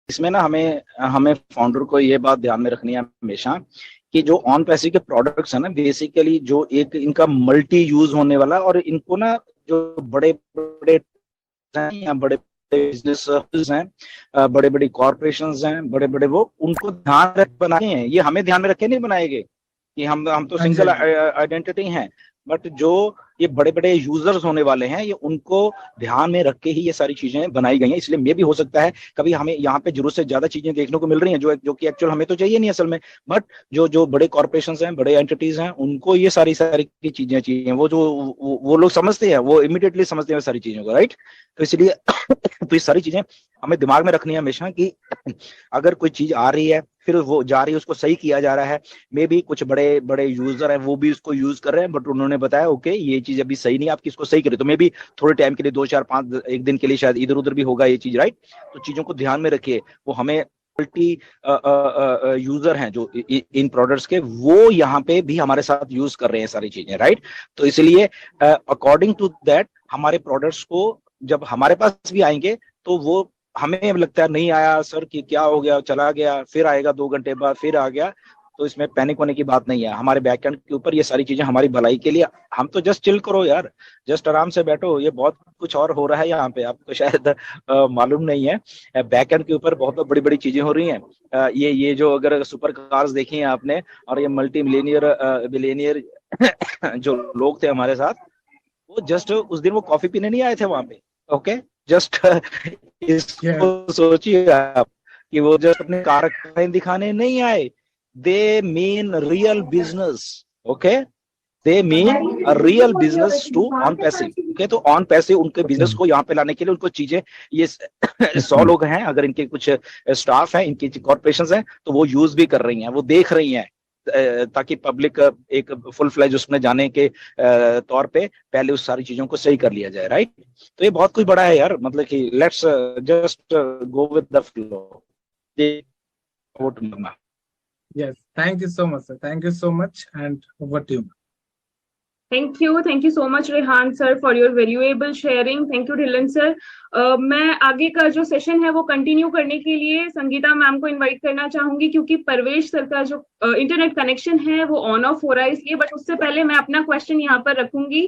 इसमें ना हमें हमें फाउंडर को ये बात ध्यान में रखनी है हमेशा कि जो ऑन पैसिव के प्रोडक्ट्स है ना, बेसिकली जो एक इनका मल्टी यूज होने वाला, और इनको ना जो बड़े बड़े हैं या बड़े बिजनेस हैं, बड़े बड़ी कॉरपोरेशन हैं, बड़े बड़े वो उनको ध्यान रख बनाए हैं, ये हमें ध्यान में रखे नहीं बनाएंगे कि हम तो हाँ जी, सिंगल हाँ जी। आइडेंटिटी हैं। बट जो ये बड़े बड़े यूजर्स होने वाले हैं, ये उनको ध्यान में रख के ही ये सारी चीजें बनाई गई हैं। इसलिए मे भी हो सकता है कभी हमें यहाँ पे जरूरत से ज्यादा चीजें देखने को मिल रही हैं जो कि एक्चुअल हमें तो चाहिए नहीं असल में। बट जो जो बड़े कॉर्पोरेशन हैं, बड़े एंटिटीज हैं, उनको ये सारी सारी की चीजें चाहिए। वो लोग समझते हैं, वो इमीडिएटली समझते हैं सारी चीजों को, राइट। तो इसलिए तो ये सारी चीजें हमें दिमाग में रखनी है हमेशा कि अगर कोई चीज आ रही है, फिर वो जा रही है, उसको सही किया जा रहा है। मे भी कुछ बड़े बड़े यूजर हैं, वो भी उसको यूज कर रहे हैं, बट उन्होंने बताया ओके ये चीज अभी सही नहीं है, आप किसको सही करें, तो मे भी थोड़े टाइम के लिए 2 4 5 एक दिन के लिए शायद इधर उधर भी होगा ये चीज, राइट। तो चीजों को ध्यान में रखिए। वो हमें मल्टी यूजर हैं जो इन प्रोडक्ट्स के, वो यहाँ पे भी हमारे साथ यूज कर रहे हैं सारी चीजें, राइट। तो इसलिए अकॉर्डिंग टू दैट हमारे प्रोडक्ट्स को जब हमारे पास भी आएंगे, तो वो हमें लगता है नहीं आया सर कि क्या हो गया, चला गया, फिर आएगा 2 घंटे बाद, फिर आ गया, तो इसमें पैनिक होने की बात नहीं है। हमारे बैकएंड के ऊपर ये सारी चीजें हमारी भलाई के लिए, हम तो जस्ट चिल करो यार, जस्ट आराम से बैठो। ये बहुत कुछ और हो रहा है यहाँ पे, आपको शायद मालूम नहीं है। बैकएंड के ऊपर बहुत बड़ी बड़ी चीजें हो रही हैं। ये जो अगर सुपर कार्स देखी हैं आपने, और ये मल्टी मिलेनियर बिलेनियर जो लोग थे हमारे साथ, वो जस्ट उस दिन वो कॉफी पीने नहीं आए थे वहां पे, ओके। Just Yeah. इसको सोचिए आप कि वो जस्ट अपने कारखाने दिखाने नहीं आए, they mean real business, okay. They mean a real business to on passive, okay. तो ऑन पैसिव उनके बिजनेस को यहाँ पे लाने के लिए उनको चीजें, ये 100 लोग हैं, अगर इनके कुछ स्टाफ है, इनकी कॉर्पोरेशन है, तो वो यूज भी कर रही हैं, वो देख रही हैं, ताकि पब्लिक एक फुल फ्लैज उसमें जाने के तौर पे पहले उस सारी चीजों को सही कर लिया जाए, राइट। तो ये बहुत कुछ बड़ा है यार, मतलब कि let's just go with the flow. Yes. Thank you so much, sir. Thank you so much. And over to you. Thank you so much Rehan sir for your valuable sharing. Thank you Dhillon sir. मैं आगे का जो session है वो continue करने के लिए Sangeeta ma'am को इनवाइट करना चाहूंगी, क्योंकि परवेश सर का जो इंटरनेट कनेक्शन है वो ऑन ऑफ हो रहा है इसलिए। बट उससे पहले मैं अपना क्वेश्चन यहाँ पर रखूंगी।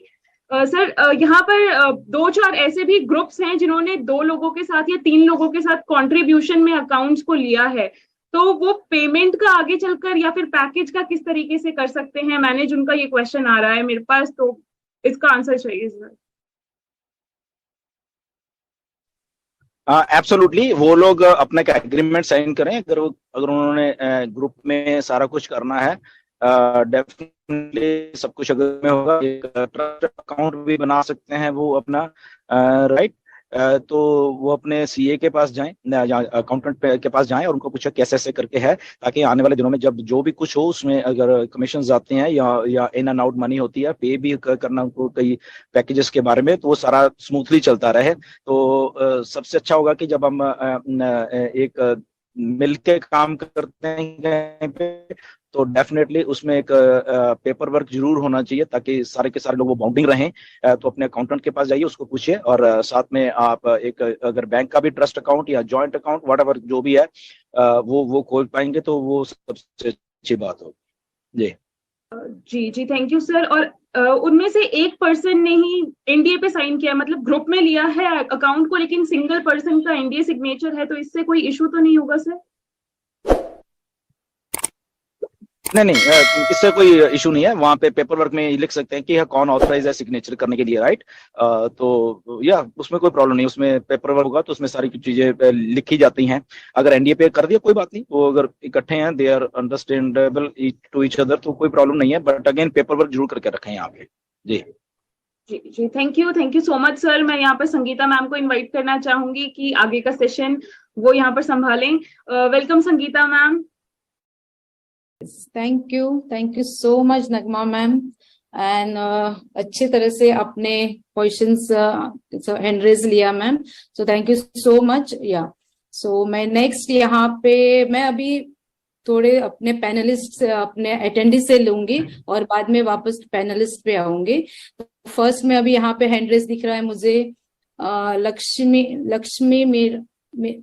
सर यहाँ पर 2 4 ऐसे भी ग्रुप्स हैं जिन्होंने 2 लोगों के साथ या 3 लोगों के साथ कंट्रीब्यूशन में अकाउंट्स को लिया है, तो वो पेमेंट का आगे चलकर या फिर पैकेज का किस तरीके से कर सकते हैं मैनेज, उनका ये क्वेश्चन आ रहा है मेरे पास, तो इसका आंसर चाहिए सर। एब्सोल्युटली, वो लोग अपना एक एग्रीमेंट साइन करें, अगर उन्होंने ग्रुप में सारा कुछ करना है, डेफिनेटली सब कुछ अगर में होगा। एक ट्रस्ट अकाउंट भी बना सकते हैं वो अपना, राइट। तो वो अपने सीए के पास जाएं या अकाउंटेंट के पास जाएं और उनको पूछे कैसे ऐसे करके है, ताकि आने वाले दिनों में जब जो भी कुछ हो उसमें अगर कमीशन आते हैं या इन एंड आउट मनी होती है, पे भी करना उनको कई पैकेजेस के बारे में, तो वो सारा स्मूथली चलता रहे। तो सबसे अच्छा होगा कि जब हम एक मिल के काम करते हैं कहीं पे, तो डेफिनेटली उसमें एक पेपर वर्क जरूर होना चाहिए, ताकि सारे के सारे लोग वो बाउंडिंग रहें। तो अपने अकाउंटेंट के पास जाइए, उसको पूछिए, और साथ में आप एक अगर बैंक का भी ट्रस्ट अकाउंट या जॉइंट अकाउंट व्हाटएवर जो भी है वो खोल पाएंगे, तो वो सबसे अच्छी बात होगी। जी जी थैंक यू सर। और उनमें से एक पर्सन ने ही एनडीए पे साइन किया, मतलब ग्रुप में लिया है अकाउंट को, लेकिन सिंगल पर्सन का एनडीए सिग्नेचर है, तो इससे कोई इशू तो नहीं होगा सर? नहीं, इससे कोई इशू नहीं है। वहां पे पेपर वर्क में लिख सकते हैं कि कौन ऑथराइज है सिग्नेचर करने के लिए, राइट। तो या उसमें कोई प्रॉब्लम नहीं, उसमें पेपर वर्क होगा तो उसमें सारी चीजें लिखी जाती हैं। अगर एनडीए पे कर दिया कोई बात नहीं, वो अगर इकट्ठे हैं, they are understandable to each other, तो कोई प्रॉब्लम नहीं है। बट अगेन पेपर वर्क जरूर करके रखें यहाँ पे। जी जी thank you so much sir. मैं यहाँ पर संगीता मैम को इनवाइट करना चाहूंगी कि आगे का सेशन वो यहाँ पर संभालें। Welcome Sangeeta ma'am. Thank you so much Nagma ma'am, and अच्छे तरह से अपने क्वेश्चंस हैंड रेज लिया ma'am, so thank you so much. या सो मैं नेक्स्ट यहाँ पे मैं अभी थोड़े अपने पैनलिस्ट अपने अटेंडी से लूंगी और बाद में वापस पैनलिस्ट पे आऊंगी। तो फर्स्ट में अभी यहाँ पे हैंड रेज दिख रहा है मुझे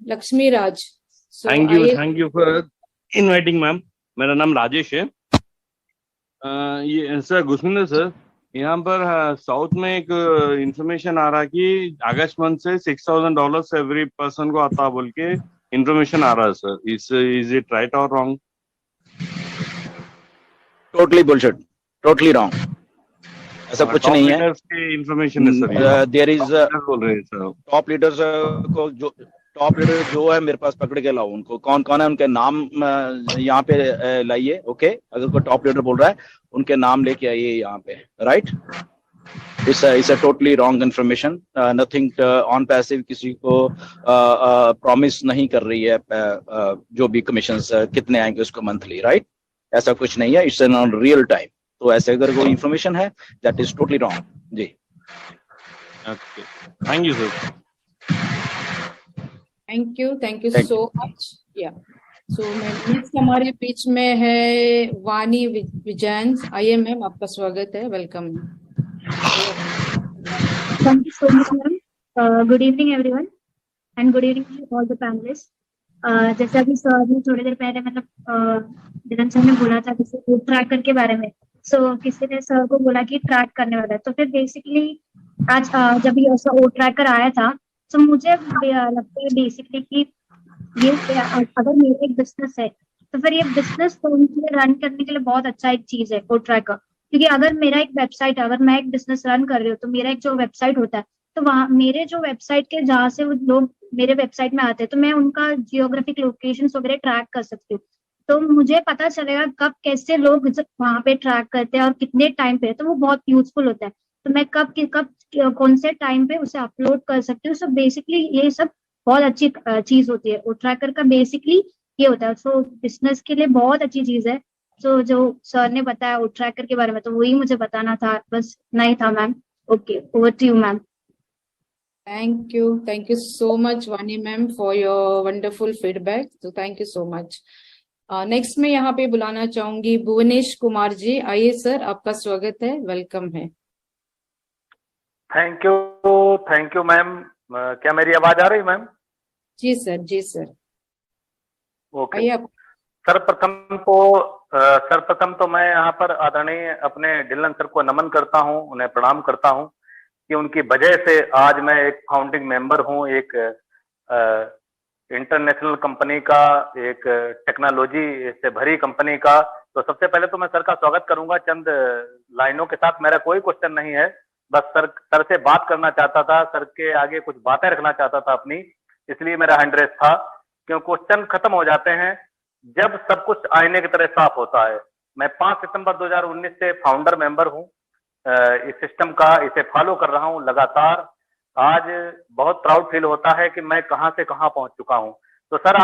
लक्ष्मी राज। So thank you for inviting ma'am. मेरा नाम राजेश है। ये सर गुस्मिंदर सर, यहाँ पर साउथ में एक इंफॉर्मेशन आ रहा कि अगस्त मंथ से $6,000 एवरी पर्सन को आता बोल के इंफॉर्मेशन आ रहा है सर। इज इट राइट और wrong? Totally bullshit, totally wrong. ऐसा कुछ नहीं है। इंफॉर्मेशन है सर। देयर इज बोल रहे हैं सर। टॉप लीडर्स को, जो टॉप लीडर जो है मेरे पास पकड़ के लाओ उनको, कौन कौन है उनके नाम यहाँ पे लाइए। ओके, अगर कोई टॉप लीडर बोल रहा है उनके नाम लेके आइए यहाँ पे, right. It's a totally wrong information. Nothing on passive किसी को प्रॉमिस नहीं कर रही है जो भी कमीशन कितने आएंगे उसको मंथली, राइट। ऐसा कुछ नहीं है, इट्स ऑन रियल टाइम। तो ऐसे अगर कोई इन्फॉर्मेशन है दैट इज टोटली रॉन्ग जी। Thank you sir. Thank you Thank so much. या सो नेक्स्ट हमारे बीच में है वानी विजयन। आइए मैम, आपका स्वागत है, welcome. Thank you so much, ma'am. Good evening, everyone, and good evening to all the panelists. जैसे अभी सर ने थोड़ी देर पहले दिलन सर ने बोला था किसी को ट्रैकर के बारे में, सो किसी ने सर को बोला कि ट्रैक करने वाला है, तो फिर बेसिकली आज जब ये ओ ट्रैकर आया था तो मुझे लगता है बेसिकली कि ये अगर मेरा एक बिजनेस है तो फिर ये बिजनेस को रन करने के लिए बहुत अच्छा एक चीज है ओ ट्रैकर। क्योंकि अगर मेरा एक वेबसाइट, अगर मैं एक बिजनेस रन कर रही हूँ तो मेरा एक जो वेबसाइट होता है, तो वहाँ मेरे जो वेबसाइट के जहाँ से वो लोग मेरे वेबसाइट में आते हैं तो मैं उनका जियोग्राफिक लोकेशन वगैरह ट्रैक कर सकती हूँ। तो मुझे पता चलेगा कब कैसे लोग वहाँ पे ट्रैक करते हैं और कितने टाइम पे, तो वो बहुत यूजफुल होता है। तो मैं कब कौन से टाइम पे उसे अपलोड कर सकती हूँ। सो बेसिकली ये सब बहुत अच्छी चीज होती है। ओ ट्रैकर का बेसिकली ये होता है, सो बिजनेस के लिए बहुत अच्छी चीज है। सो जो सर ने बताया ओ ट्रैकर के बारे में, तो वही मुझे बताना था, बस नहीं था ma'am. Okay, over to you ma'am. Thank you so much Wani ma'am for your wonderful feedback. तो thank you so much. Next में यहाँ पे बुलाना चाहूंगी भुवनेश कुमार जी। आइए सर, आपका स्वागत है, वेलकम है। Thank you ma'am. क्या मेरी आवाज आ रही है मैम? जी सर। ओके। आइए आप। सर्वप्रथम तो मैं यहाँ पर आदरणीय अपने डिलन सर को नमन करता हूँ, उन्हें प्रणाम करता हूँ कि उनकी वजह से आज मैं एक फाउंडिंग मेंबर हूँ एक इंटरनेशनल कंपनी का, एक टेक्नोलॉजी से भरी कंपनी का। तो सबसे पहले तो मैं सर का स्वागत करूंगा चंद लाइनों के साथ। मेरा कोई क्वेश्चन नहीं है, बस सर से बात करना चाहता था, सर के आगे कुछ बातें रखना चाहता था अपनी, इसलिए मेरा हैंड रेस था। क्यों क्वेश्चन खत्म हो जाते हैं जब सब कुछ आईने की तरह साफ होता है। मैं 5 सितंबर 2019 से फाउंडर मेंबर हूँ इस सिस्टम का, इसे फॉलो कर रहा हूँ लगातार। आज बहुत प्राउड फील होता है कि मैं कहां से कहां पहुंच चुका हूं। तो सर